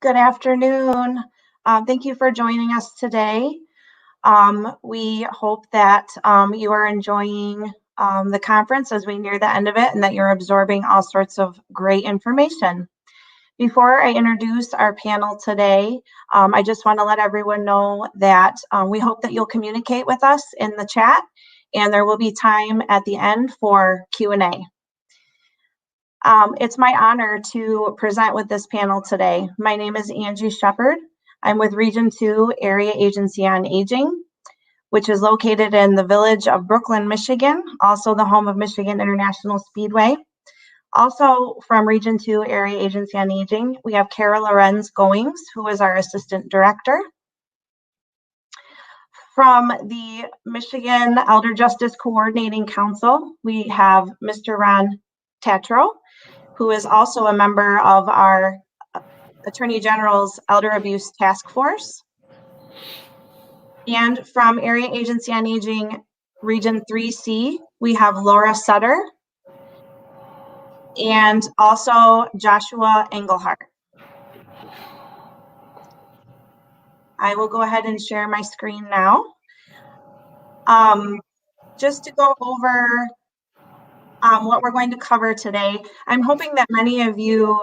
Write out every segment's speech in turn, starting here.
Good afternoon. Thank you for joining us today. We hope that you are enjoying the conference as we near the end of it and that you're absorbing all sorts of great information. Before I introduce our panel today, I just want to let everyone know that we hope that you'll communicate with us in the chat, and there will be time at the end for Q&A. It's my honor to present with this panel today. My name is Angie Shepard. I'm with Region 2 Area Agency on Aging, which is located in the village of Brooklyn, Michigan, also the home of Michigan International Speedway. Also from Region 2 Area Agency on Aging, we have Kara Lorenz Goings, who is our Assistant Director. From the Michigan Elder Justice Coordinating Council, we have Mr. Ron Tatro, who is also a member of our Attorney General's Elder Abuse Task Force. And from Area Agency on Aging Region 3C, we have Laura Sutter and also Joshua Engelhardt. I will go ahead and share my screen now. Just to go over what we're going to cover today, I'm hoping that many of you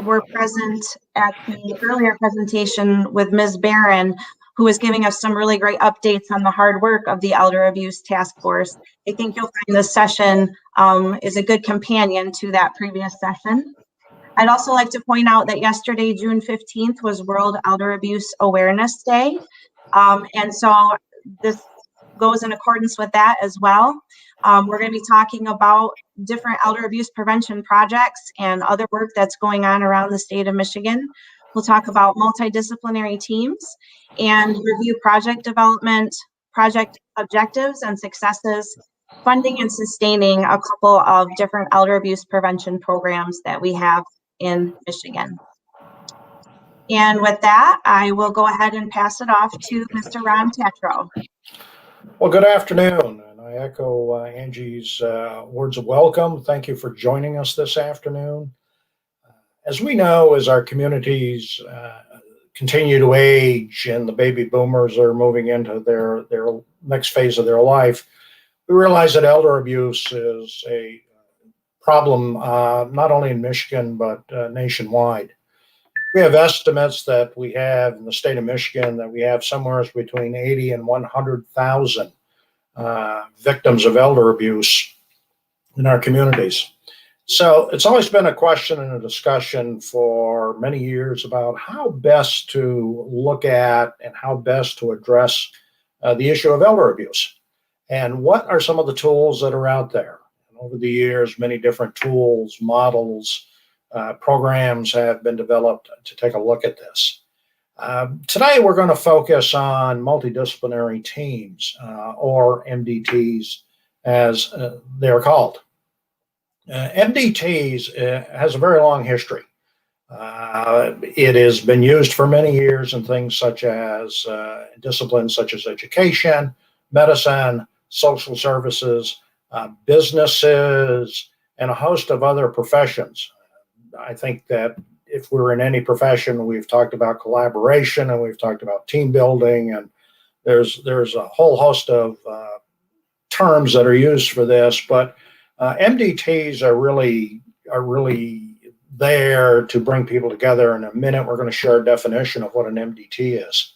were present at the earlier presentation with Ms. Barron, who is giving us some really great updates on the hard work of the Elder Abuse Task Force. I think you'll find this session is a good companion to that previous session. I'd also like to point out that yesterday, June 15th, was World Elder Abuse Awareness Day. And so this goes in accordance with that as well. We're going to be talking about different elder abuse prevention projects and other work that's going on around the state of Michigan. We'll talk about multidisciplinary teams and review project development, project objectives and successes, funding and sustaining a couple of different elder abuse prevention programs that we have in Michigan. And with that, I will go ahead and pass it off to Mr. Ron Tatro. Well, good afternoon, and I echo Angie's words of welcome. Thank you for joining us this afternoon. As we know, as our communities continue to age and the baby boomers are moving into their next phase of their life, we realize that elder abuse is a problem not only in Michigan, but nationwide. We have estimates that we have in the state of Michigan that we have somewhere between 80 and 100,000 victims of elder abuse in our communities. So it's always been a question and a discussion for many years about how best to look at and how best to address the issue of elder abuse. And what are some of the tools that are out there? And over the years, many different tools, models, programs have been developed to take a look at this. Today, we're going to focus on multidisciplinary teams, or MDTs, as they're called. MDTs has a very long history. It has been used for many years in things such as disciplines such as education, medicine, social services, businesses, and a host of other professions. I think that if we're in any profession, we've talked about collaboration and we've talked about team building, and there's a whole host of terms that are used for this. But MDTs are really there to bring people together. In a minute, we're going to share a definition of what an MDT is.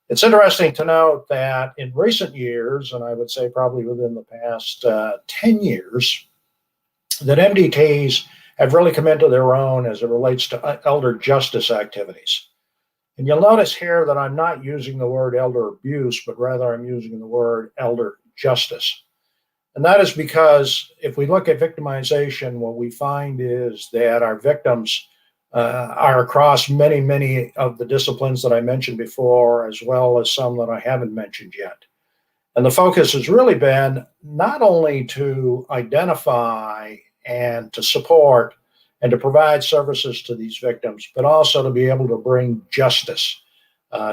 It's interesting to note that in recent years, and I would say probably within the past 10 years, that MDTs have really come into their own as it relates to elder justice activities. And you'll notice here that I'm not using the word elder abuse, but rather I'm using the word elder justice. And that is because if we look at victimization, what we find is that our victims are across many of the disciplines that I mentioned before, as well as some that I haven't mentioned yet. And the focus has really been not only to identify and to support and to provide services to these victims, but also to be able to bring justice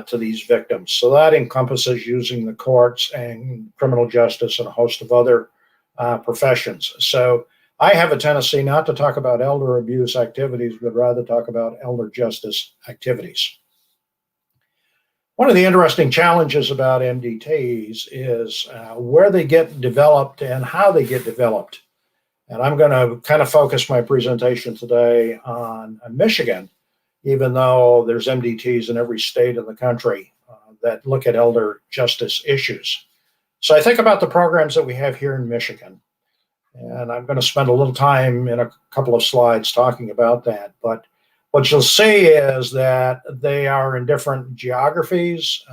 to these victims. So that encompasses using the courts and criminal justice and a host of other professions. So I have a tendency not to talk about elder abuse activities, but rather talk about elder justice activities. One of the interesting challenges about MDTs is where they get developed and how they get developed. And I'm going to kind of focus my presentation today on Michigan, even though there's MDTs in every state in the country that look at elder justice issues. So I think about the programs that we have here in Michigan. And I'm going to spend a little time in a couple of slides talking about that. But what you'll see is that they are in different geographies.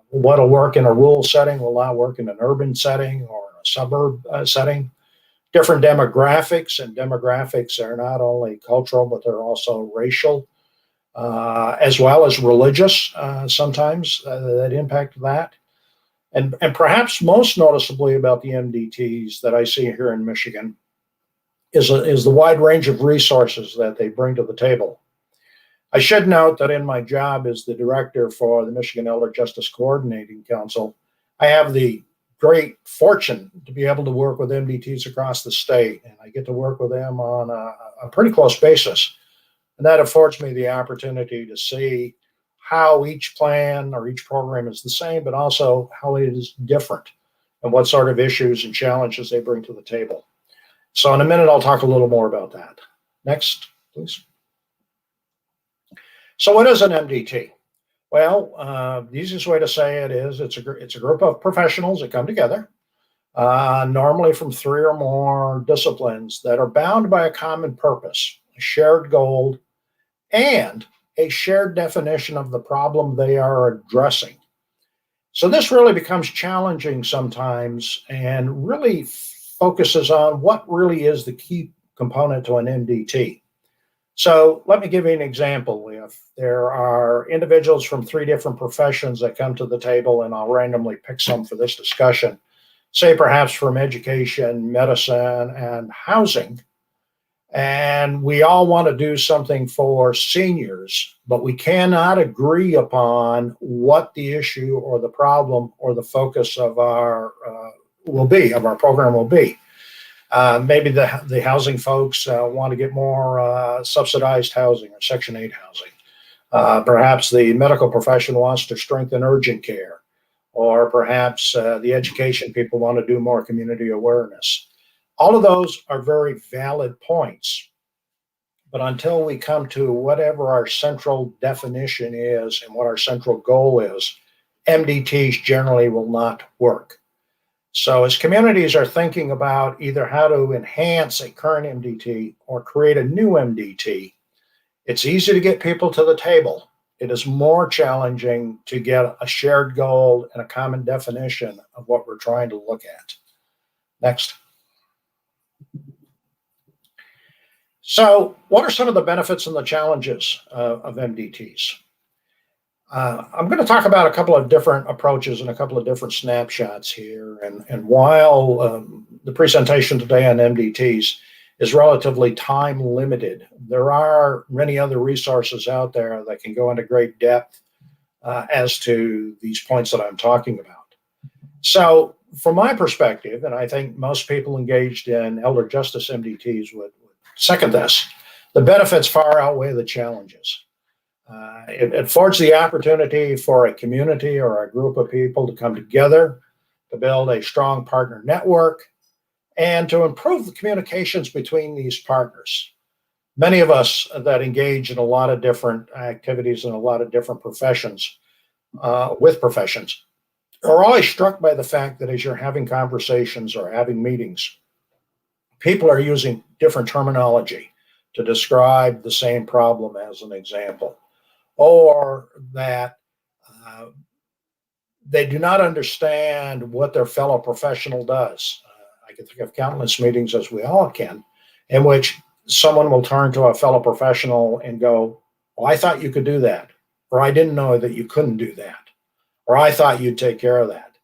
What'll work in a rural setting will not work in an urban setting or a suburb setting. Different demographics, and demographics are not only cultural, but they're also racial, as well as religious sometimes that impact that. And perhaps most noticeably about the MDTs that I see here in Michigan is the wide range of resources that they bring to the table. I should note that in my job as the director for the Michigan Elder Justice Coordinating Council, I have the great fortune to be able to work with MDTs across the state, and I get to work with them on a pretty close basis. And that affords me the opportunity to see how each plan or each program is the same, but also how it is different and what sort of issues and challenges they bring to the table. So in a minute, I'll talk a little more about that. Next, please. So what is an MDT? Well, the easiest way to say it is it's a group of professionals that come together, normally from 3 or more disciplines that are bound by a common purpose, a shared goal, and a shared definition of the problem they are addressing. So this really becomes challenging sometimes and really focuses on what really is the key component to an MDT. So let me give you an example. If there are individuals from 3 different professions that come to the table, and I'll randomly pick some for this discussion, say perhaps from education, medicine, and housing, and we all want to do something for seniors, but we cannot agree upon what the issue or the problem or the focus of our program will be. Maybe the housing folks want to get more subsidized housing or Section 8 housing. Perhaps the medical profession wants to strengthen urgent care, or perhaps the education people want to do more community awareness. All of those are very valid points, but until we come to whatever our central definition is and what our central goal is, MDTs generally will not work. So as communities are thinking about either how to enhance a current MDT or create a new MDT, it's easy to get people to the table. It is more challenging to get a shared goal and a common definition of what we're trying to look at. Next. So what are some of the benefits and the challenges of MDTs? I'm going to talk about a couple of different approaches and a couple of different snapshots here. And while the presentation today on MDTs is relatively time limited, there are many other resources out there that can go into great depth as to these points that I'm talking about. So from my perspective, and I think most people engaged in elder justice MDTs would second this, the benefits far outweigh the challenges. It affords the opportunity for a community or a group of people to come together, to build a strong partner network, and to improve the communications between these partners. Many of us that engage in a lot of different activities and a lot of different professions, with professions, are always struck by the fact that as you're having conversations or having meetings, people are using different terminology to describe the same problem, as an example, or that they do not understand what their fellow professional does. I can think of countless meetings, as we all can, in which someone will turn to a fellow professional and go, well, I thought you could do that, or I didn't know that you couldn't do that, or I thought you'd take care of that.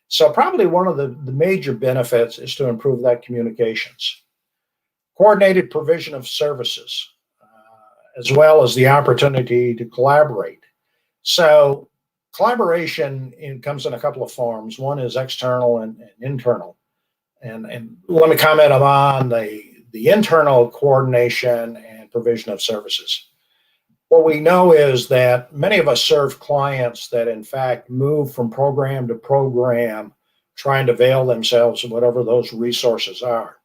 So probably one of the major benefits is to improve that communications. Coordinated provision of services, as well as the opportunity to collaborate. So collaboration comes in a couple of forms. One is external and internal. And let me comment on the the internal coordination and provision of services. What we know is that many of us serve clients that in fact move from program to program, trying to avail themselves of whatever those resources are.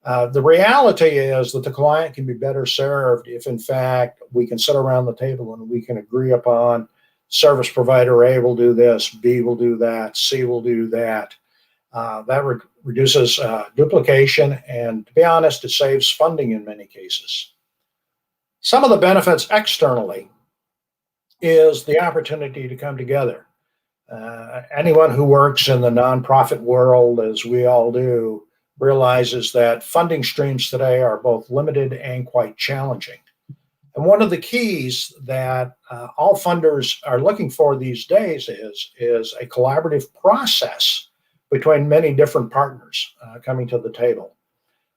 The reality is that the client can be better served if in fact we can sit around the table and we can agree upon service provider A will do this, B will do that, C will do that. That reduces duplication, and to be honest, it saves funding in many cases. Some of the benefits externally is the opportunity to come together. Anyone who works in the nonprofit world, as we all do, realizes that funding streams today are both limited and quite challenging. And one of the keys that all funders are looking for these days is a collaborative process between many different partners coming to the table.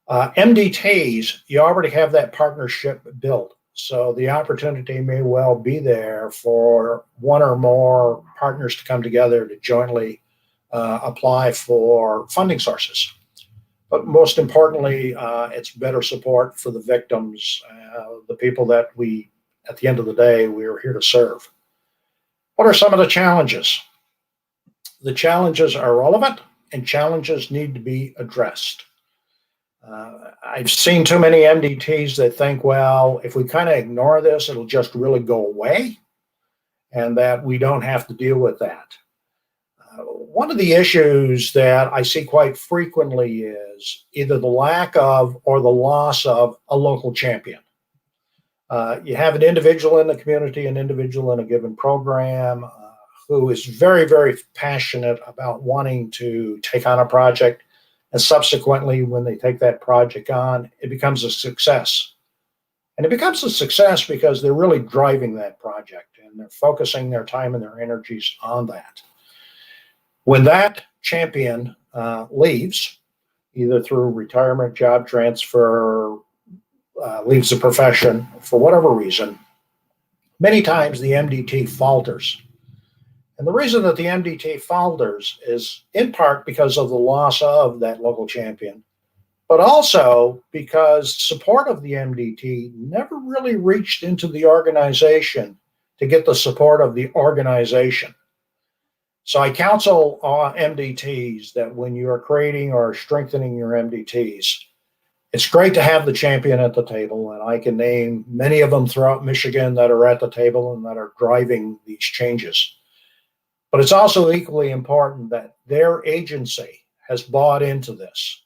MDTs, you already have that partnership built. So the opportunity may well be there for one or more partners to come together to jointly apply for funding sources. But most importantly, it's better support for the victims, the people that we, at the end of the day, we are here to serve. What are some of the challenges? The challenges are relevant and challenges need to be addressed. I've seen too many MDTs that think, well, if we kind of ignore this, it'll just really go away and that we don't have to deal with that. One of the issues that I see quite frequently is either the lack of or the loss of a local champion. You have an individual in the community, an individual in a given program who is very, very passionate about wanting to take on a project. And subsequently, when they take that project on, it becomes a success. And it becomes a success because they're really driving that project and they're focusing their time and their energies on that. When that champion leaves, either through retirement, job transfer, leaves the profession for whatever reason, many times the MDT falters. And the reason that the MDT falters is in part because of the loss of that local champion, but also because support of the MDT never really reached into the organization to get the support of the organization. So I counsel MDTs that when you are creating or strengthening your MDTs, it's great to have the champion at the table. And I can name many of them throughout Michigan that are at the table and that are driving these changes. But it's also equally important that their agency has bought into this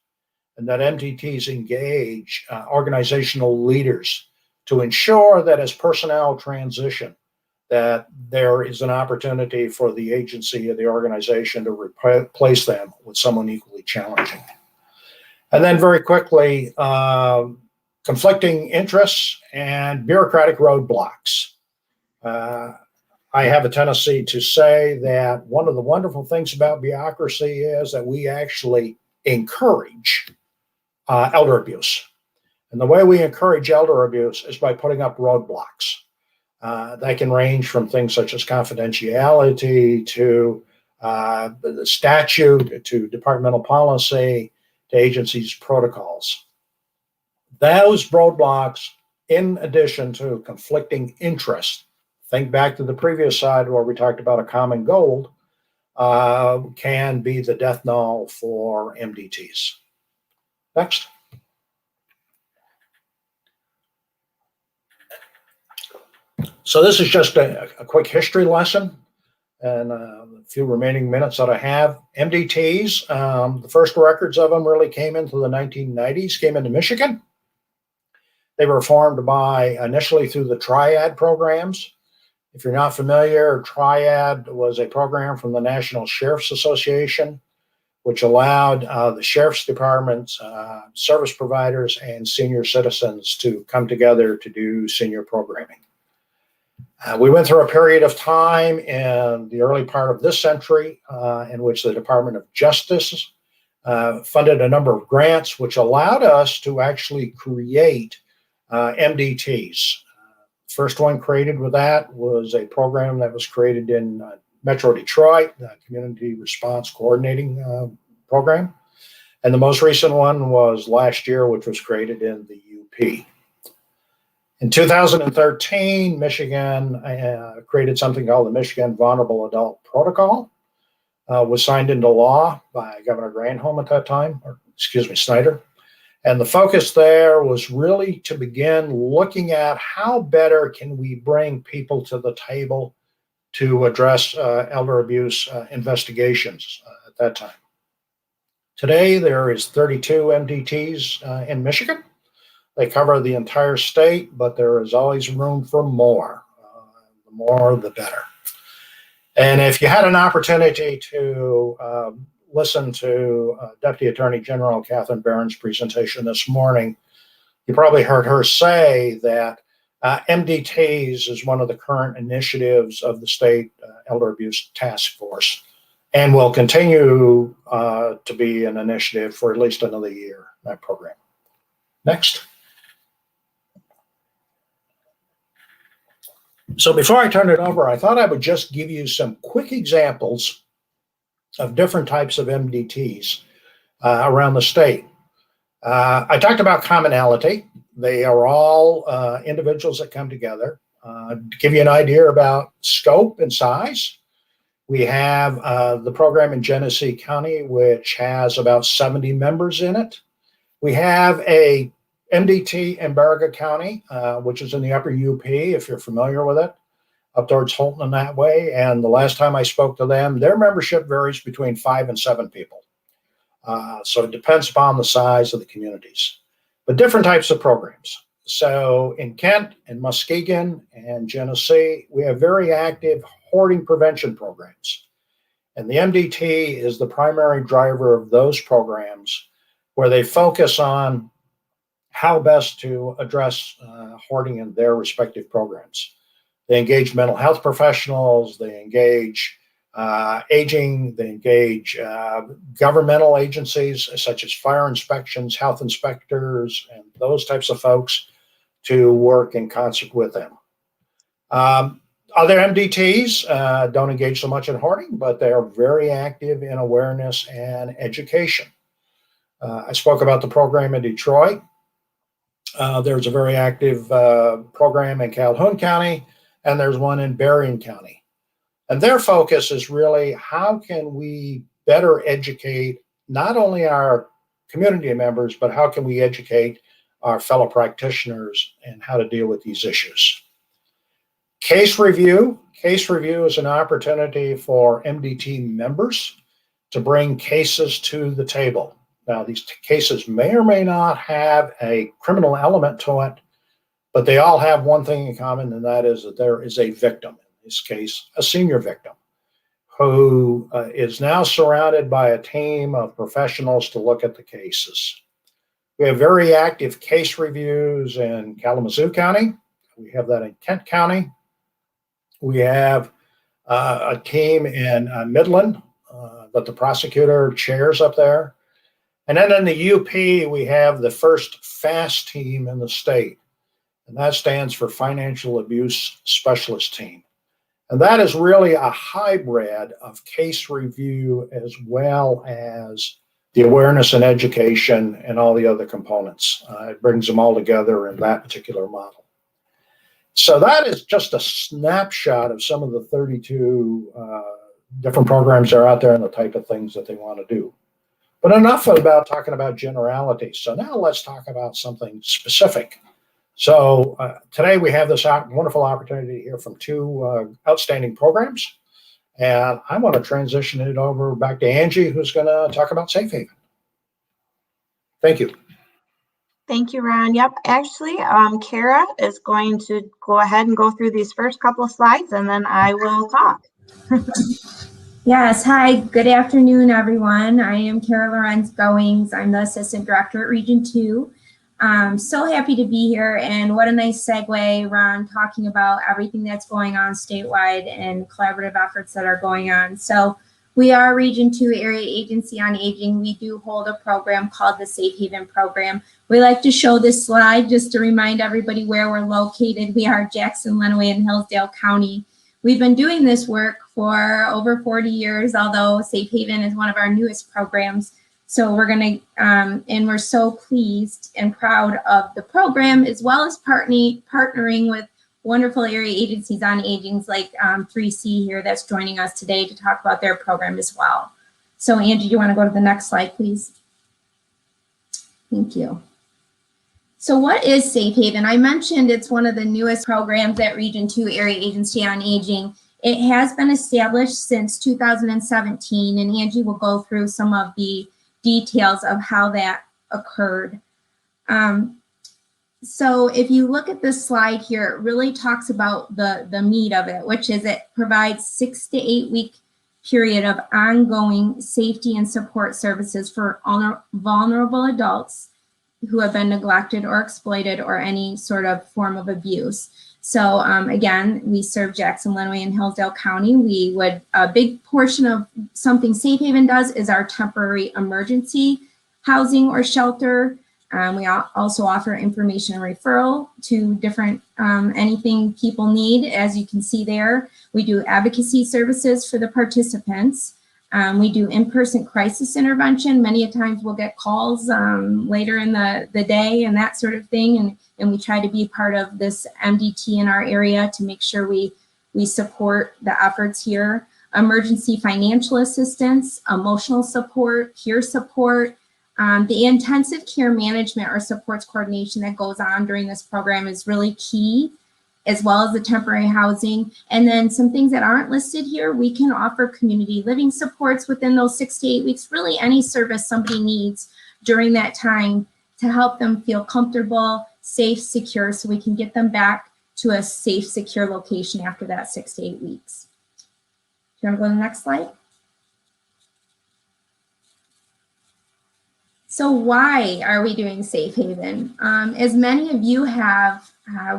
and that MDTs engage organizational leaders to ensure that as personnel transition, that there is an opportunity for the agency or the organization to replace them with someone equally challenging. And then very quickly, conflicting interests and bureaucratic roadblocks. I have a tendency to say that one of the wonderful things about bureaucracy is that we actually encourage elder abuse. And the way we encourage elder abuse is by putting up roadblocks. That can range from things such as confidentiality to the statute, to departmental policy, to agencies' protocols. Those roadblocks, in addition to conflicting interests, think back to the previous slide where we talked about a common goal, can be the death knell for MDTs. Next. So this is just a quick history lesson and a few remaining minutes that I have. MDTs, the first records of them really came into the 1990s, came into Michigan. They were formed by initially through the Triad programs. If you're not familiar, Triad was a program from the National Sheriff's Association, which allowed the sheriff's departments, service providers, and senior citizens to come together to do senior programming. We went through a period of time in the early part of this century in which the Department of Justice funded a number of grants, which allowed us to actually create MDTs. First one created with that was a program that was created in Metro Detroit, the Community Response Coordinating Program. And the most recent one was last year, which was created in the UP. In 2013, Michigan created something called the Michigan Vulnerable Adult Protocol. Was signed into law by Governor Granholm at that time, or excuse me, Snyder. And the focus there was really to begin looking at how better can we bring people to the table to address elder abuse investigations at that time. Today, there is 32 MDTs in Michigan. They cover the entire state, but there is always room for more. The more, the better. And if you had an opportunity to listen to Deputy Attorney General Catherine Barron's presentation this morning, you probably heard her say that MDTs is one of the current initiatives of the state Elder Abuse Task Force, and will continue to be an initiative for at least another year, that program. Next. So before I turn it over, I thought I would just give you some quick examples of different types of MDTs around the state. I talked about commonality. They are all individuals that come together. To give you an idea about scope and size, we have the program in Genesee County, which has about 70 members in it. We have a MDT in Baraga County, which is in the upper UP, if you're familiar with it, up towards Holton and that way. And the last time I spoke to them, their membership varies between 5 and 7 people. So it depends upon the size of the communities, but different types of programs. So in Kent and Muskegon and Genesee, we have very active hoarding prevention programs. And the MDT is the primary driver of those programs, where they focus on how best to address hoarding in their respective programs. They engage mental health professionals, they engage aging, they engage governmental agencies such as fire inspections, health inspectors, and those types of folks to work in concert with them. Other MDTs don't engage so much in hoarding, but they are very active in awareness and education. I spoke about the program in Detroit. There's a very active program in Calhoun County, and there's one in Berrien County. And their focus is really how can we better educate not only our community members, but how can we educate our fellow practitioners and how to deal with these issues. Case review. Case review is an opportunity for MDT members to bring cases to the table. Now, these cases may or may not have a criminal element to it, but they all have one thing in common, and that is that there is a victim, in this case, a senior victim, who is now surrounded by a team of professionals to look at the cases. We have very active case reviews in Kalamazoo County. We have that in Kent County. We have a team in Midland that the prosecutor chairs up there. And then in the UP, we have the first FAST team in the state, and that stands for Financial Abuse Specialist Team. And that is really a hybrid of case review as well as the awareness and education and all the other components. It brings them all together in that particular model. So that is just a snapshot of some of the 32 different programs that are out there and the type of things that they want to do. But enough about talking about generalities. So now let's talk about something specific. So today we have this wonderful opportunity to hear from two outstanding programs. And I want to transition it over back to Angie, who's going to talk about Safe Haven. Thank you. Thank you, Ron. Yep, actually, Kara is going to go ahead and go through these first couple of slides, and then I will talk. Yes, hi, good afternoon, everyone. I am Kara Lorenz Goings. I'm the Assistant Director at Region 2. I'm so happy to be here, and what a nice segue, Ron, talking about everything that's going on statewide and collaborative efforts that are going on. So we are Region 2 Area Agency on Aging. We do hold a program called the Safe Haven Program. We like to show this slide just to remind everybody where we're located. We are Jackson, Lenawee, and Hillsdale County. We've been doing this work for over 40 years, although Safe Haven is one of our newest programs. So we're going to, and we're so pleased and proud of the program, as well as partnering with wonderful area agencies on aging like 3C here that's joining us today to talk about their program as well. So Angie, do you want to go to the next slide, please? Thank you. So what is Safe Haven? I mentioned it's one of the newest programs at Region 2 Area Agency on Aging. It has been established since 2017, and Angie will go through some of the details of how that occurred. So if you look at this slide here, it really talks about the meat of it, which is it provides 6 to 8 week period of ongoing safety and support services for vulnerable adults who have been neglected or exploited or any sort of form of abuse. So again, we serve Jackson, Lenawee, and Hillsdale County. A big portion of something Safe Haven does is our temporary emergency housing or shelter. We also offer information and referral to different, anything people need, as you can see there. We do advocacy services for the participants. We do in-person crisis intervention. Many a times we'll get calls later in the day and that sort of thing. And we try to be part of this MDT in our area to make sure we support the efforts here. Emergency financial assistance, emotional support, peer support. The intensive care management or supports coordination that goes on during this program is really key, as well as the temporary housing. And then some things that aren't listed here, we can offer community living supports within those 6 to 8 weeks, really any service somebody needs during that time to help them feel comfortable, safe, secure, so we can get them back to a safe, secure location after that 6 to 8 weeks. Do you want to go to the next slide? So why are we doing Safe Haven? As many of you have,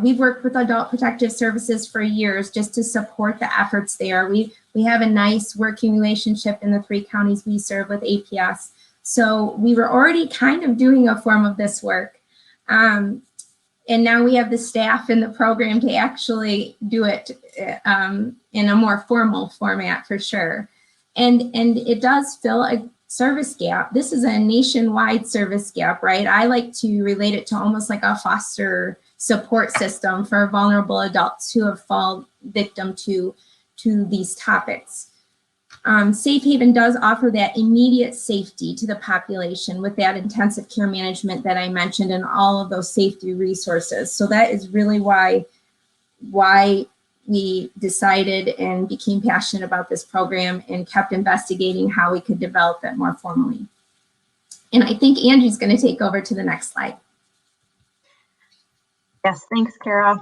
we've worked with Adult Protective Services for years just to support the efforts there. We have a nice working relationship in the 3 counties we serve with APS. So we were already kind of doing a form of this work. And now we have the staff in the program to actually do it in a more formal format for sure. And it does fill a service gap. This is a nationwide service gap, right? I like to relate it to almost like a foster support system for vulnerable adults who have fallen victim to these topics. Safe Haven does offer that immediate safety to the population with that intensive care management that I mentioned and all of those safety resources. So that is really why we decided and became passionate about this program and kept investigating how we could develop it more formally. And I think Angie's going to take over to the next slide. Yes, thanks, Kara.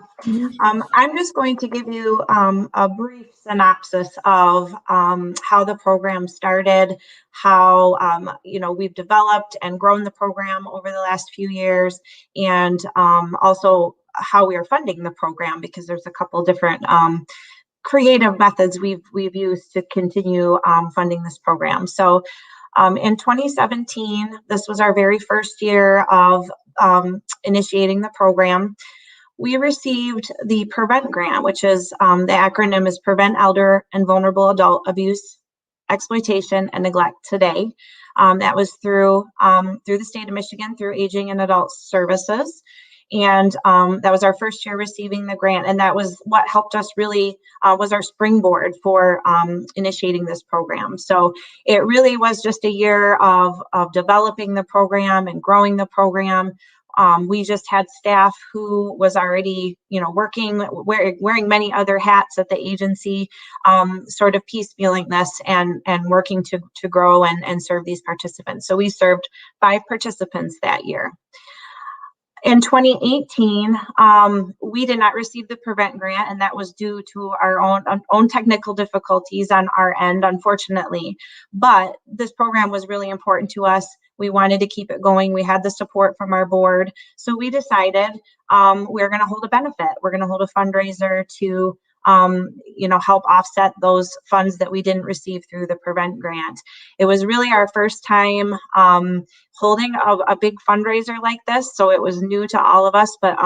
I'm just going to give you a brief synopsis of how the program started, how we've developed and grown the program over the last few years, and also how we are funding the program, because there's a couple different creative methods we've used to continue funding this program. So in 2017, this was our very first year of initiating the program. We received the PREVENT grant, which is the acronym is Prevent Elder and Vulnerable Adult Abuse, Exploitation, and Neglect Today. That was through the state of Michigan, through Aging and Adult Services. And that was our first year receiving the grant. And that was what helped us really, was our springboard for initiating this program. So it really was just a year of developing the program and growing the program. We just had staff who was already, working, wearing many other hats at the agency, sort of piecemealing this and working to grow and serve these participants. So we served 5 participants that year. In 2018, we did not receive the PREVENT grant, and that was due to our own technical difficulties on our end, unfortunately. But this program was really important to us. We wanted to keep it going. We had the support from our board. So we decided we're going to hold a benefit. We're going to hold a fundraiser to help offset those funds that we didn't receive through the Prevent grant. It was really our first time holding a big fundraiser like this, so it was new to all of us, but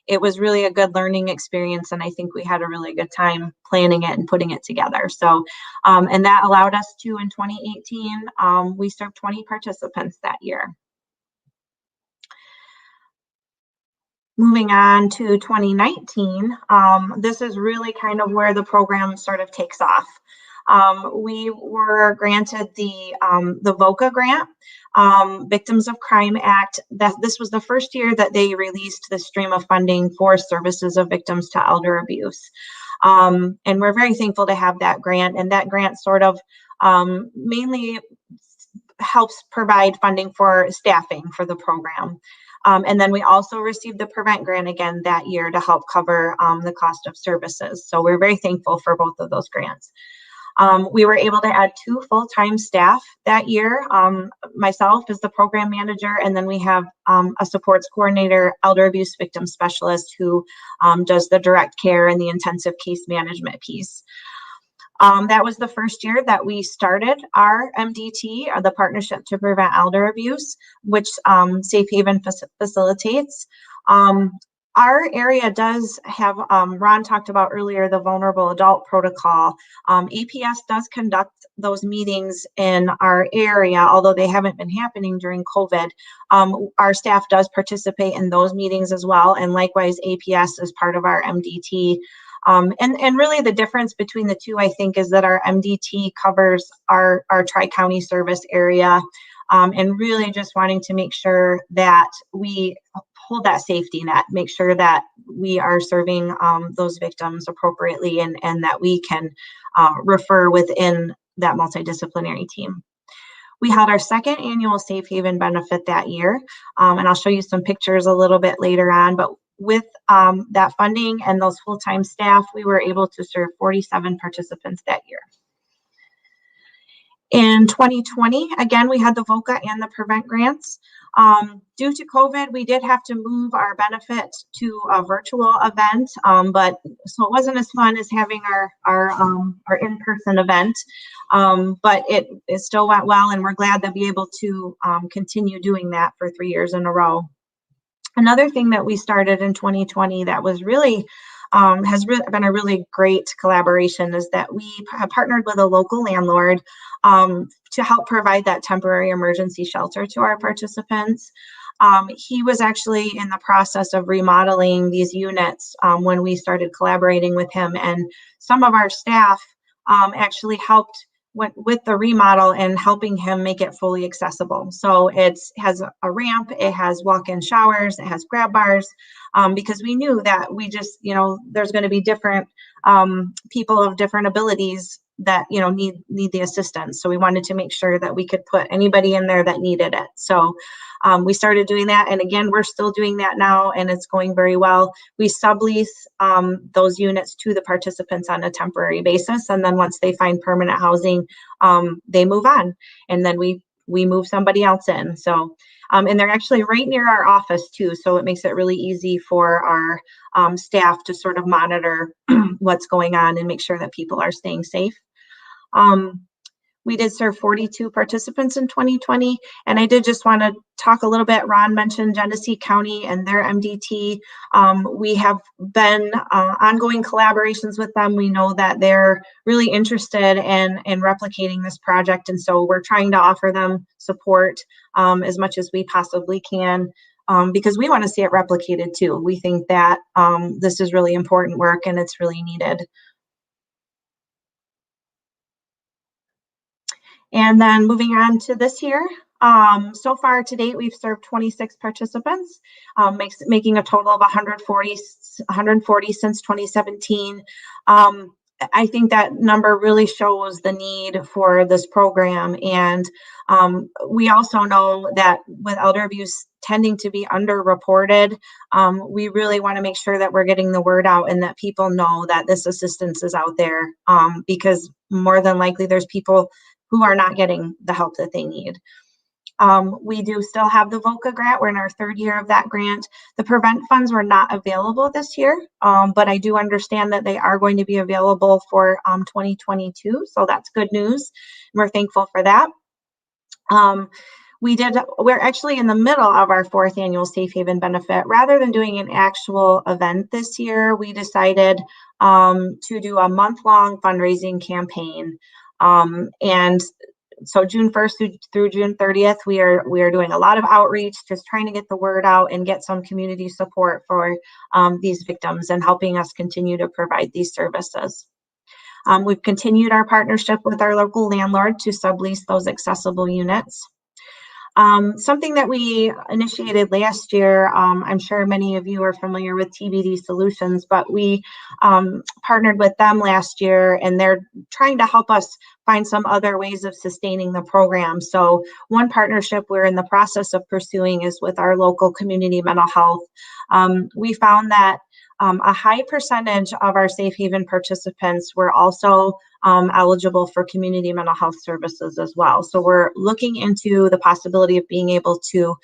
it was really a good learning experience, and I think we had a really good time planning it and putting it together. So, and that allowed us to, in 2018, we served 20 participants that year. Moving on to 2019, this is really kind of where the program sort of takes off. We were granted the VOCA grant, Victims of Crime Act. This was the first year that they released the stream of funding for services of victims to elder abuse. And we're very thankful to have that grant, and that grant sort of mainly helps provide funding for staffing for the program. And then we also received the Prevent grant again that year to help cover the cost of services. So we're very thankful for both of those grants. We were able to add 2 full-time staff that year, myself as the program manager, and then we have a supports coordinator, elder abuse victim specialist, who does the direct care and the intensive case management piece. That was the first year that we started our MDT, or the Partnership to Prevent Elder Abuse, which Safe Haven facilitates. Our area does have, Ron talked about earlier, the vulnerable adult protocol. APS does conduct those meetings in our area, although they haven't been happening during COVID. Our staff does participate in those meetings as well, and likewise APS is part of our MDT. And really the difference between the two, I think, is that our MDT covers our tri-county service area, and really just wanting to make sure that we hold that safety net, make sure that we are serving those victims appropriately, and that we can refer within that multidisciplinary team. We held our second annual Safe Haven benefit that year, and I'll show you some pictures a little bit later on, but with that funding and those full-time staff, we were able to serve 47 participants that year. In 2020, again, we had the VOCA and the Prevent grants. Due to COVID, we did have to move our benefit to a virtual event, but so it wasn't as fun as having our in-person event, but it still went well, and we're glad to be able to continue doing that for 3 years in a row. Another thing that we started in 2020 that was really has been a really great collaboration is that we have partnered with a local landlord to help provide that temporary emergency shelter to our participants. He was actually in the process of remodeling these units when we started collaborating with him, and some of our staff actually helped with the remodel and helping him make it fully accessible. So it has a ramp, it has walk-in showers, it has grab bars, because we knew that we just, there's going to be different people of different abilities that, need the assistance. So we wanted to make sure that we could put anybody in there that needed it. So we started doing that. And again, we're still doing that now, and it's going very well. We sublease those units to the participants on a temporary basis. And then once they find permanent housing, they move on. And then we move somebody else in. So, and they're actually right near our office too. So it makes it really easy for our staff to sort of monitor what's going on and make sure that people are staying safe. We did serve 42 participants in 2020, and I did just want to talk a little bit. Ron mentioned Genesee County and their MDT. We have been ongoing collaborations with them. We know that they're really interested in replicating this project, and so we're trying to offer them support as much as we possibly can, because we want to see it replicated too. We think that this is really important work and it's really needed. And then moving on to this year, so far to date, we've served 26 participants, making a total of 140 since 2017. I think that number really shows the need for this program. And we also know that with elder abuse tending to be underreported, we really want to make sure that we're getting the word out and that people know that this assistance is out there, because more than likely there's people who are not getting the help that they need. We do still have the VOCA grant. We're in our third year of that grant. The prevent funds were not available this year, but I do understand that they are going to be available for 2022. So that's good news. We're thankful for that. We're actually in the middle of our 4th annual Safe Haven benefit. Rather than doing an actual event this year, we decided to do a month-long fundraising campaign. And so June 1st through June 30th, we are doing a lot of outreach, just trying to get the word out and get some community support for these victims and helping us continue to provide these services. We've continued our partnership with our local landlord to sublease those accessible units. Something that we initiated last year, I'm sure many of you are familiar with TBD Solutions, but we partnered with them last year, and they're trying to help us find some other ways of sustaining the program. So one partnership we're in the process of pursuing is with our local community mental health. We found that a high percentage of our Safe Haven participants were also eligible for community mental health services as well. So we're looking into the possibility of being able to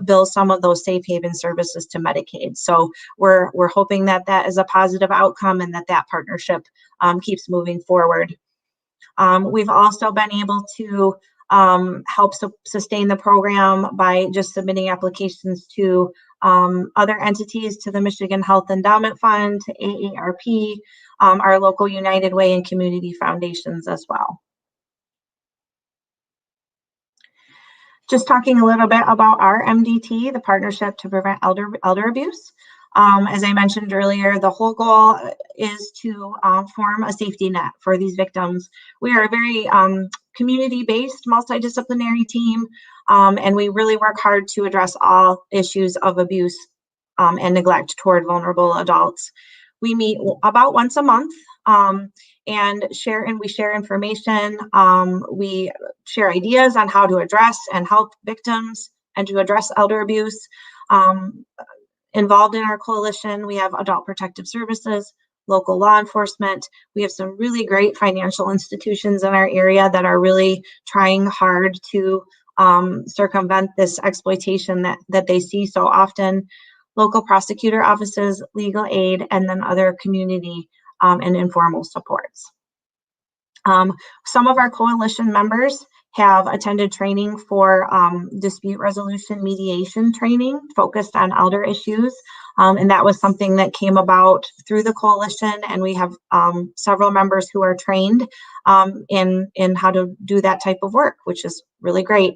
bill some of those Safe Haven services to Medicaid. So we're hoping that that is a positive outcome and that that partnership keeps moving forward. We've also been able to help sustain the program by just submitting applications to other entities, to the Michigan Health Endowment Fund, to AARP, our local United Way and community foundations as well. Just talking a little bit about our MDT, the Partnership to Prevent Elder Abuse. As I mentioned earlier, the whole goal is to form a safety net for these victims. We are a very community-based, multidisciplinary team, and we really work hard to address all issues of abuse and neglect toward vulnerable adults. We meet about once a month and we share information. We share ideas on how to address and help victims and to address elder abuse. Involved in our coalition, we have Adult Protective Services, local law enforcement. We have some really great financial institutions in our area that are really trying hard to circumvent this exploitation that they see so often. Local prosecutor offices, legal aid, and then other community and informal supports. Some of our coalition members have attended training for dispute resolution mediation training focused on elder issues. And that was something that came about through the coalition, and we have several members who are trained in how to do that type of work, which is really great.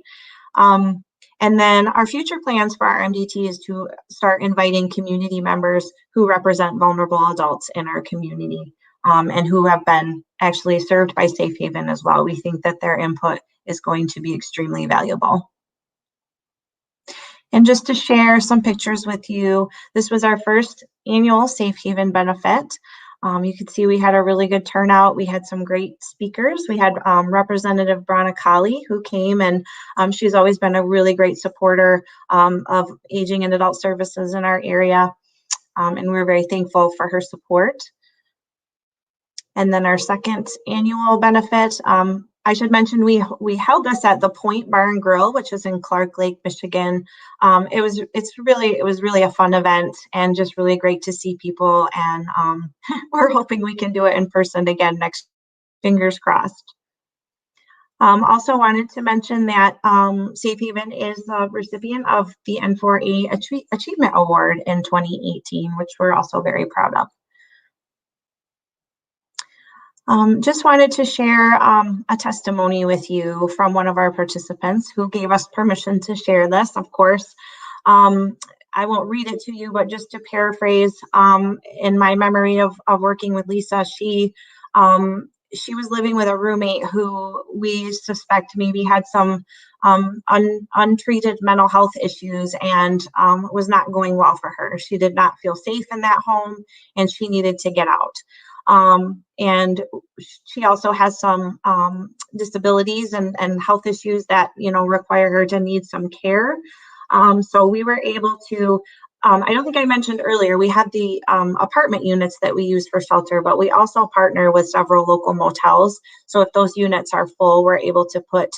And then our future plans for our MDT is to start inviting community members who represent vulnerable adults in our community and who have been actually served by Safe Haven as well. We think that their input is going to be extremely valuable. And just to share some pictures with you, this was our first annual Safe Haven benefit. You could see we had a really good turnout. We had some great speakers. We had Representative Brana Kali, who came, and she's always been a really great supporter of aging and adult services in our area. And we're very thankful for her support. And then our second annual benefit, I should mention we held this at the Point Bar and Grill, which is in Clark Lake, Michigan. It was really a fun event and just really great to see people. And we're hoping we can do it in person again next. Fingers crossed. Also wanted to mention that Safe Haven is the recipient of the N4A Achievement Award in 2018, which we're also very proud of. Just wanted to share a testimony with you from one of our participants who gave us permission to share this, of course. I won't read it to you, but just to paraphrase, in my memory of working with Lisa, she was living with a roommate who we suspect maybe had some untreated mental health issues and was not going well for her. She did not feel safe in that home and she needed to get out. And she also has some disabilities and health issues that, require her to need some care. So we were able to, I don't think I mentioned earlier, we have the apartment units that we use for shelter, but we also partner with several local motels. So if those units are full, we're able to put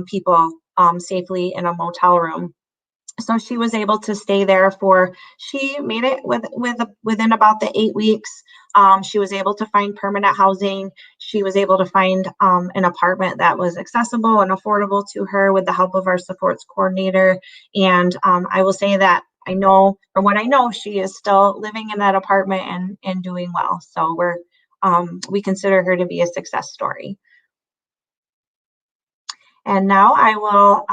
people safely in a motel room. So she was able to stay there she made it within about the 8 weeks. She was able to find permanent housing. She was able to find an apartment that was accessible and affordable to her with the help of our supports coordinator. And I will say that from what I know, she is still living in that apartment and doing well. So we consider her to be a success story. And now I will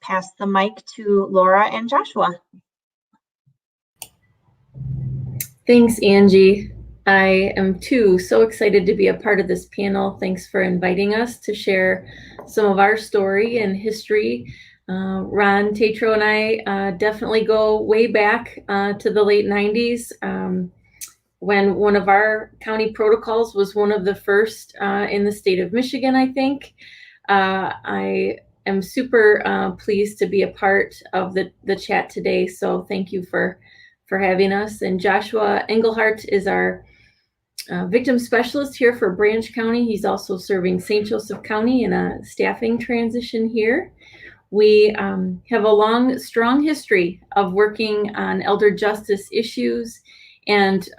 pass the mic to Laura and Joshua. Thanks, Angie. I am too so excited to be a part of this panel. Thanks for inviting us to share some of our story and history. Ron Tatro and I definitely go way back to the late 90s when one of our county protocols was one of the first in the state of Michigan, I think. I am super pleased to be a part of the chat today. So thank you for having us. And Joshua Engelhardt is our victim specialist here for Branch County. He's also serving St. Joseph County in a staffing transition here. We have a long, strong history of working on elder justice issues and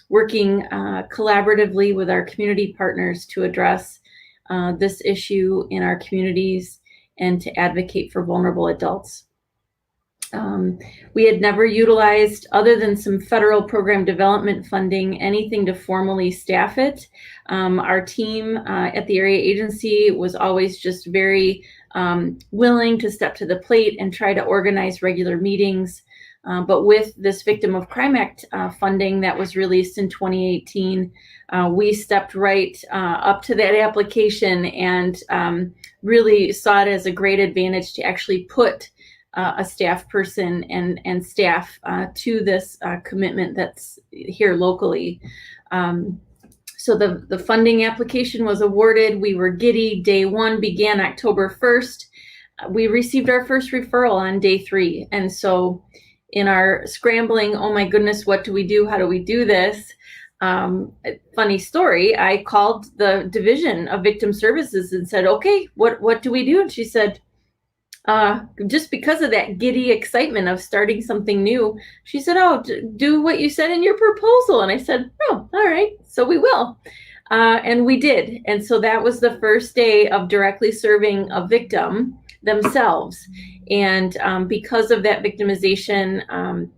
working collaboratively with our community partners to address this issue in our communities and to advocate for vulnerable adults. We had never utilized, other than some federal program development funding, anything to formally staff it. Our team at the area agency was always just very willing to step to the plate and try to organize regular meetings. But with this Victim of Crime Act funding that was released in 2018, we stepped right up to that application and really saw it as a great advantage to actually put a staff person and staff to this commitment that's here locally. So the funding application was awarded. We were giddy. Day one began October 1st. We received our first referral on day 3. And so in our scrambling, oh my goodness, what do we do? How do we do this? Funny story, I called the Division of Victim Services and said, okay, what do we do? And she said, just because of that giddy excitement of starting something new, she said, oh, do what you said in your proposal. And I said, oh, all right, so we will. And we did. And so that was the first day of directly serving a victim themselves. And because of that victimization,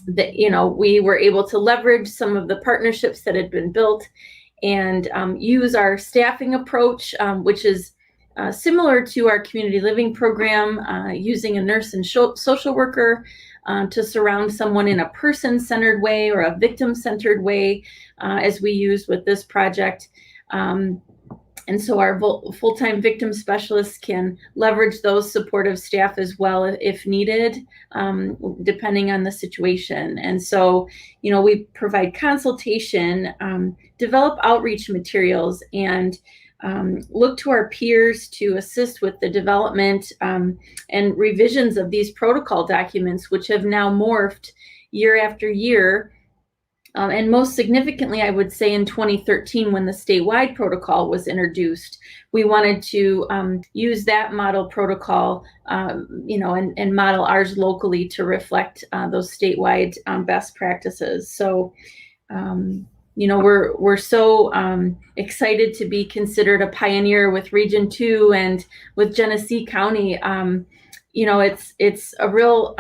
we were able to leverage some of the partnerships that had been built and use our staffing approach, which is similar to our community living program, using a nurse and social worker to surround someone in a person-centered way or a victim-centered way, as we used with this project. And so our full-time victim specialists can leverage those supportive staff as well if needed, depending on the situation. And so, we provide consultation, develop outreach materials, and look to our peers to assist with the development and revisions of these protocol documents, which have now morphed year after year. And most significantly, I would say in 2013, when the statewide protocol was introduced, we wanted to use that model protocol, and model ours locally to reflect those statewide best practices. So, we're so excited to be considered a pioneer with Region 2 and with Genesee County. It's a real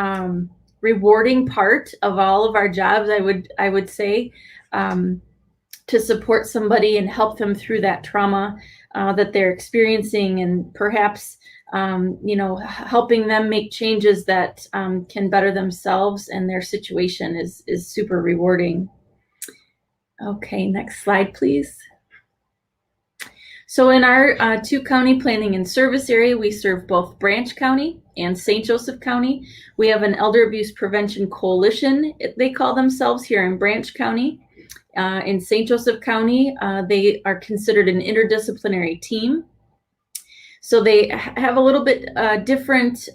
rewarding part of all of our jobs, I would say, to support somebody and help them through that trauma that they're experiencing, and perhaps helping them make changes that can better themselves and their situation is super rewarding. Okay, next slide, please. So in our 2-county planning and service area, we serve both Branch County and St. Joseph County. We have an Elder Abuse Prevention Coalition, they call themselves, here in Branch County. In St. Joseph County, they are considered an interdisciplinary team. So they have a little bit different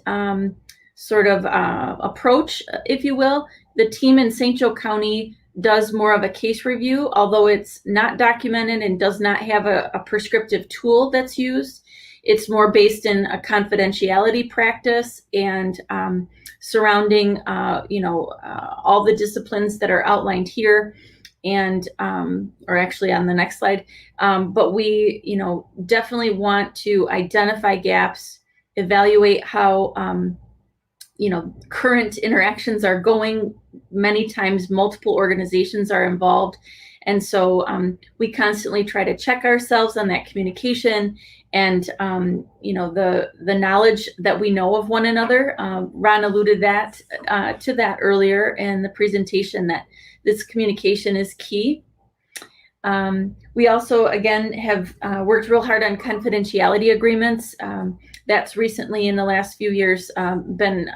approach, if you will. The team in St. Joe County does more of a case review, although it's not documented and does not have a prescriptive tool that's used. It's more based in a confidentiality practice and surrounding, all the disciplines that are outlined here, and or actually on the next slide. But we, definitely want to identify gaps, evaluate how, current interactions are going. Many times multiple organizations are involved. And so we constantly try to check ourselves on that communication and, the knowledge that we know of one another. Ron alluded to that earlier in the presentation, that this communication is key. We also, again, have worked real hard on confidentiality agreements. That's recently, in the last few years, been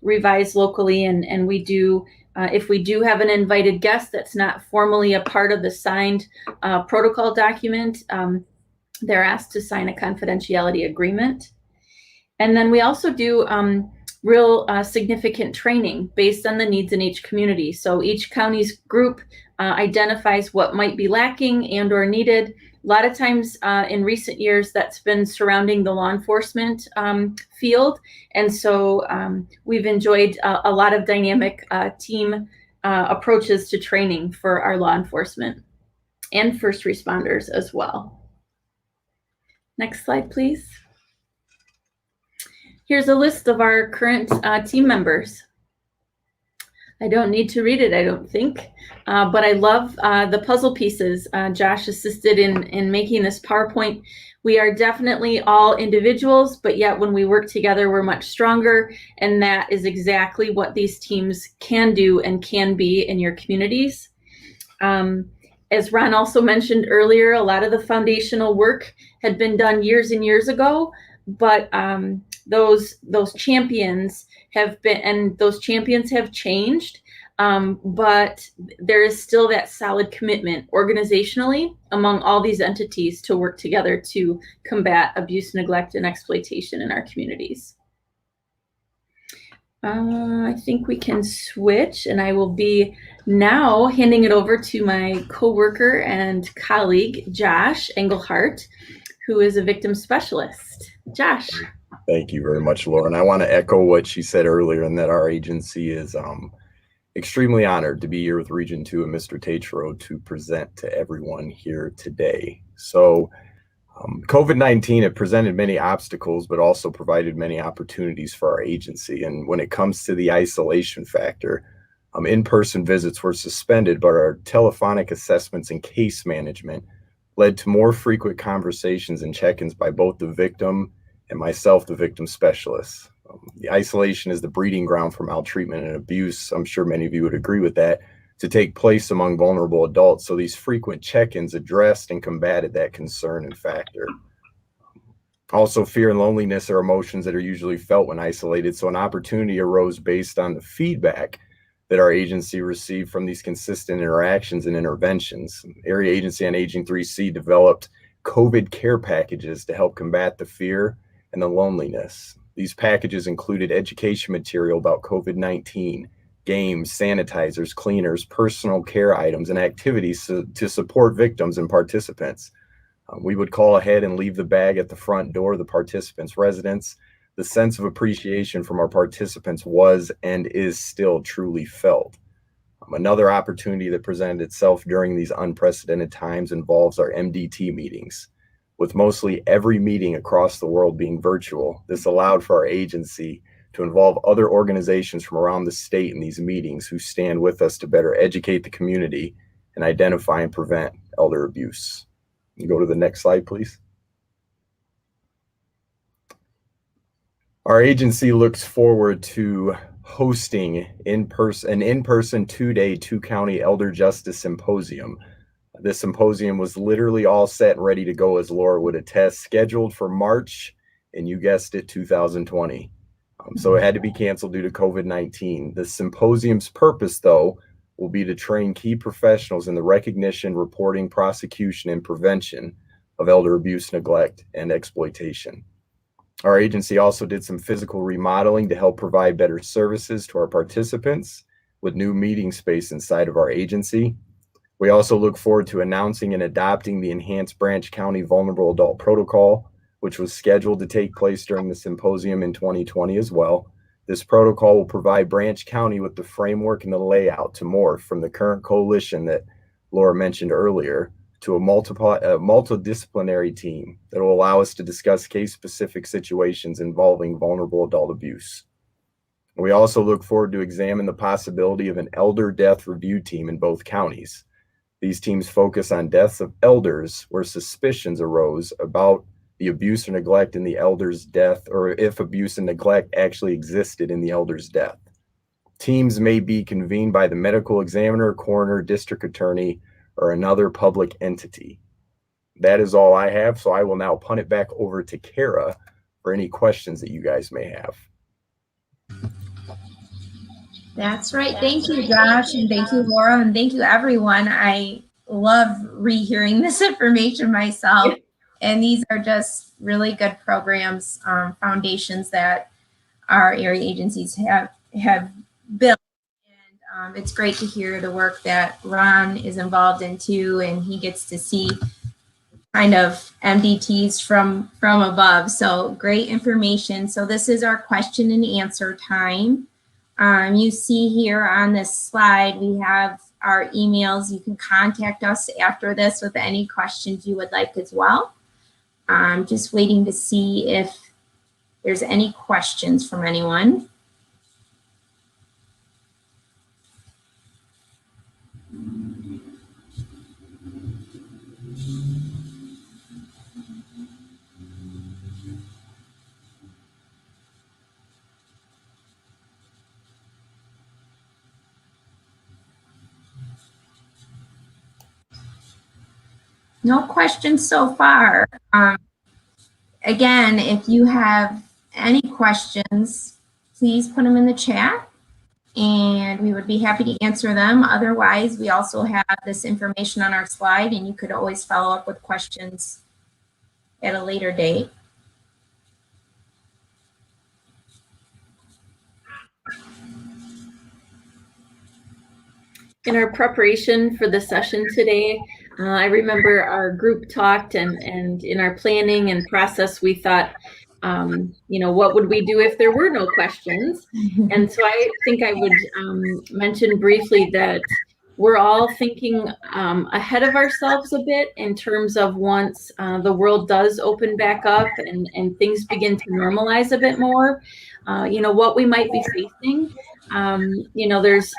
revised locally, and we do, if we do have an invited guest that's not formally a part of the signed protocol document, they're asked to sign a confidentiality agreement. And then we also do real significant training based on the needs in each community. So each county's group identifies what might be lacking and or needed. A lot of times in recent years, that's been surrounding the law enforcement field. And so we've enjoyed a lot of dynamic team approaches to training for our law enforcement and first responders as well. Next slide, please. Here's a list of our current team members. I don't need to read it, I don't think, but I love the puzzle pieces. Josh assisted in making this PowerPoint. We are definitely all individuals, but yet when we work together, we're much stronger. And that is exactly what these teams can do and can be in your communities. As Ron also mentioned earlier, a lot of the foundational work had been done years and years ago, but those champions have been, and those champions have changed, but there is still that solid commitment organizationally among all these entities to work together to combat abuse, neglect, and exploitation in our communities. I think we can switch, and I will be now handing it over to my coworker and colleague, Josh Engelhart, who is a victim specialist. Josh. Thank you very much, Lauren. I want to echo what she said earlier, and that our agency is extremely honored to be here with Region 2 and Mr. Tatro to present to everyone here today. So COVID-19, it presented many obstacles, but also provided many opportunities for our agency. And when it comes to the isolation factor, in-person visits were suspended, but our telephonic assessments and case management led to more frequent conversations and check-ins by both the victim and myself, the victim specialist. The isolation is the breeding ground for maltreatment and abuse. I'm sure many of you would agree with that, to take place among vulnerable adults. So these frequent check-ins addressed and combated that concern and factor. Also, fear and loneliness are emotions that are usually felt when isolated. So an opportunity arose based on the feedback that our agency received from these consistent interactions and interventions. Area Agency on Aging 3C developed COVID care packages to help combat the fear and the loneliness. These packages included education material about COVID-19, games, sanitizers, cleaners, personal care items, and activities to support victims and participants. We would call ahead and leave the bag at the front door of the participants' residence. The sense of appreciation from our participants was and is still truly felt. Another opportunity that presented itself during these unprecedented times involves our MDT meetings. With mostly every meeting across the world being virtual, this allowed for our agency to involve other organizations from around the state in these meetings who stand with us to better educate the community and identify and prevent elder abuse. You go to the next slide, please. Our agency looks forward to hosting an in-person 2-day, 2-county Elder Justice Symposium. This symposium was literally all set and ready to go, as Laura would attest, scheduled for March, and you guessed it, 2020. So it had to be canceled due to COVID-19. The symposium's purpose, though, will be to train key professionals in the recognition, reporting, prosecution, and prevention of elder abuse, neglect, and exploitation. Our agency also did some physical remodeling to help provide better services to our participants with new meeting space inside of our agency. We also look forward to announcing and adopting the Enhanced Branch County Vulnerable Adult Protocol, which was scheduled to take place during the symposium in 2020 as well. This protocol will provide Branch County with the framework and the layout to morph from the current coalition that Laura mentioned earlier to a multidisciplinary team that will allow us to discuss case-specific situations involving vulnerable adult abuse. We also look forward to examine the possibility of an elder death review team in both counties. These teams focus on deaths of elders where suspicions arose about the abuse or neglect in the elder's death, or if abuse and neglect actually existed in the elder's death. Teams may be convened by the medical examiner, coroner, district attorney, or another public entity. That is all I have, so I will now punt it back over to Kara for any questions that you guys may have. That's right. Thank you, Josh, and thank you, Laura, and thank you, everyone. I love rehearing this information myself, and these are just really good programs, foundations that our area agencies have built. And it's great to hear the work that Ron is involved in too, and he gets to see kind of MDTs from above. So great information. So this is our question and answer time. You see here on this slide, we have our emails. You can contact us after this with any questions you would like as well. I'm just waiting to see if there's any questions from anyone. No questions so far. Again, if you have any questions, please put them in the chat and we would be happy to answer them. Otherwise, we also have this information on our slide and you could always follow up with questions at a later date. In our preparation for the session today, I remember our group talked and in our planning and process, we thought, what would we do if there were no questions? And so I think I would mention briefly that we're all thinking ahead of ourselves a bit in terms of once the world does open back up and things begin to normalize a bit more, what we might be facing. There's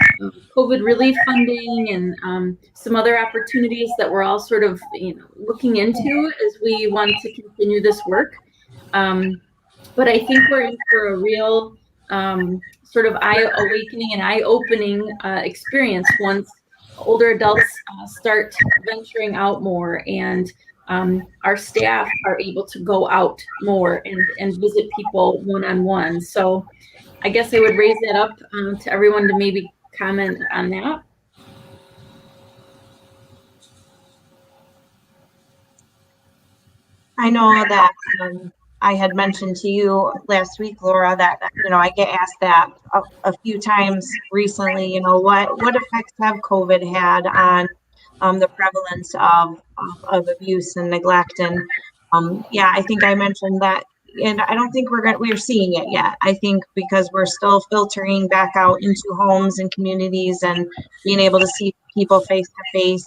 COVID relief funding and some other opportunities that we're all sort of looking into as we want to continue this work. But I think we're in for a real sort of eye-awakening and eye-opening experience once older adults start venturing out more and our staff are able to go out more and visit people one-on-one. So I guess I would raise that up to everyone to maybe comment on that. I know that I had mentioned to you last week, Laura, that I get asked that a few times recently. What effects have COVID had on the prevalence of abuse and neglect? And yeah, I think I mentioned that, and I don't think we're seeing it yet. I think because we're still filtering back out into homes and communities and being able to see people face to face.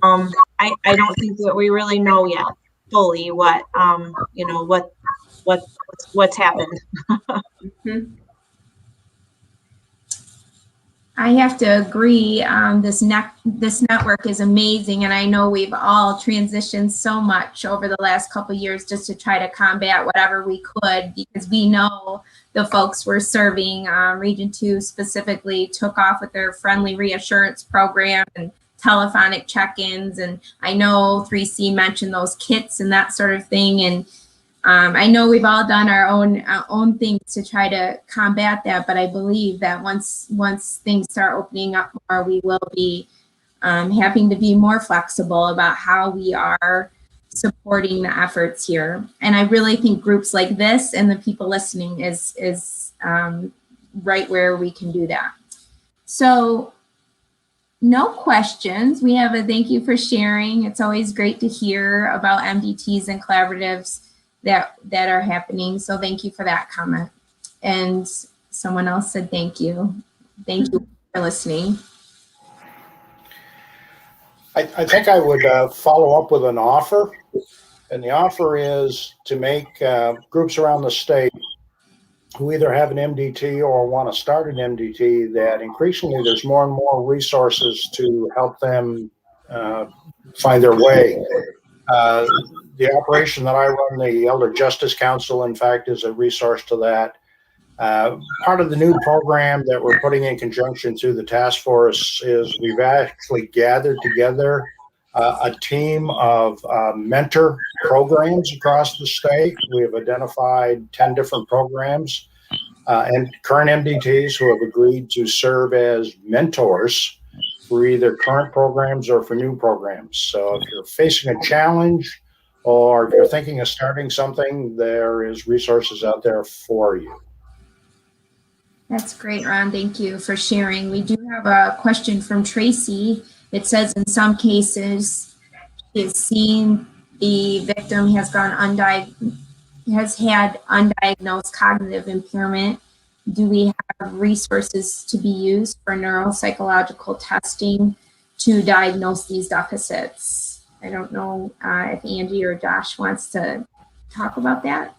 I don't think that we really know yet fully what's happened. Mm-hmm. I have to agree. This network is amazing, and I know we've all transitioned so much over the last couple of years just to try to combat whatever we could, because we know the folks we're serving, Region 2 specifically, took off with their friendly reassurance program and telephonic check-ins, and I know 3C mentioned those kits and that sort of thing, and I know we've all done our own things to try to combat that, but I believe that once things start opening up more, we will be having to be more flexible about how we are supporting the efforts here. And I really think groups like this and the people listening is right where we can do that. So no questions. We have a thank you for sharing. It's always great to hear about MDTs and collaboratives that are happening. So thank you for that comment. And someone else said thank you. Thank you for listening. I think I would follow up with an offer. And the offer is to make groups around the state who either have an MDT or want to start an MDT, that increasingly there's more and more resources to help them find their way. The operation that I run, the Elder Justice Council, in fact, is a resource to that. Part of the new program that we're putting in conjunction through the task force is we've actually gathered together a team of mentor programs across the state. We have identified 10 different programs and current MDTs who have agreed to serve as mentors for either current programs or for new programs. So if you're facing a challenge or if you're thinking of starting something, there is resources out there for you. That's great, Ron. Thank you for sharing. We do have a question from Tracy. It says in some cases, it's seen the victim has had undiagnosed cognitive impairment. Do we have resources to be used for neuropsychological testing to diagnose these deficits? I don't know if Angie or Josh wants to talk about that.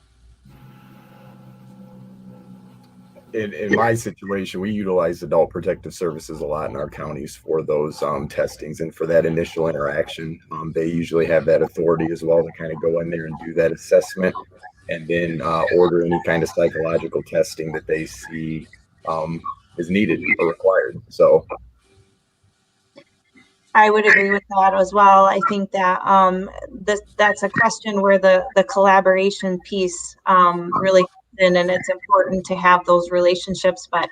In my situation, we utilize Adult Protective Services a lot in our counties for those testings and for that initial interaction. They usually have that authority as well to kind of go in there and do that assessment and then order any kind of psychological testing that they see is needed or required. So I would agree with that as well. I think that that's a question where the collaboration piece really comes in, and it's important to have those relationships. But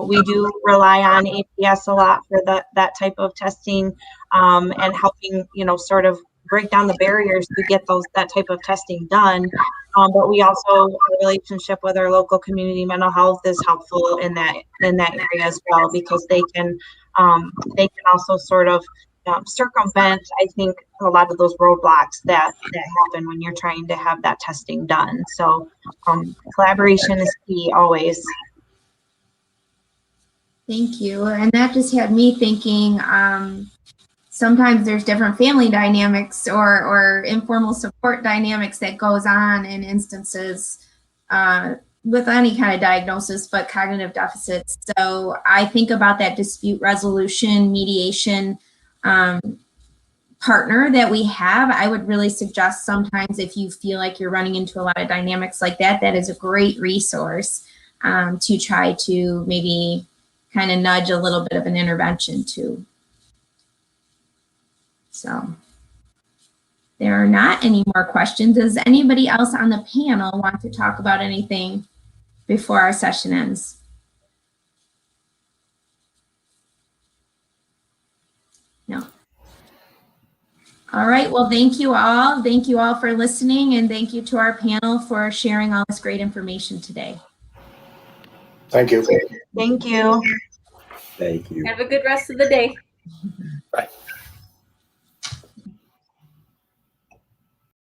we do rely on APS a lot for that type of testing and helping, sort of break down the barriers to get that type of testing done. But we also, our relationship with our local community mental health is helpful in that area as well, because they can also sort of circumvent, I think, a lot of those roadblocks that happen when you're trying to have that testing done. So collaboration is key always. Thank you. And that just had me thinking, sometimes there's different family dynamics or informal support dynamics that goes on in instances with any kind of diagnosis, but cognitive deficits. So I think about that dispute resolution, mediation partner that we have. I would really suggest sometimes if you feel like you're running into a lot of dynamics like that, that is a great resource to try to maybe kind of nudge a little bit of an intervention to. So there are not any more questions. Does anybody else on the panel want to talk about anything before our session ends? No. All right. Well, thank you all. Thank you all for listening, and thank you to our panel for sharing all this great information today. Thank you. Thank you. thank you. Have a good rest of the day. Bye.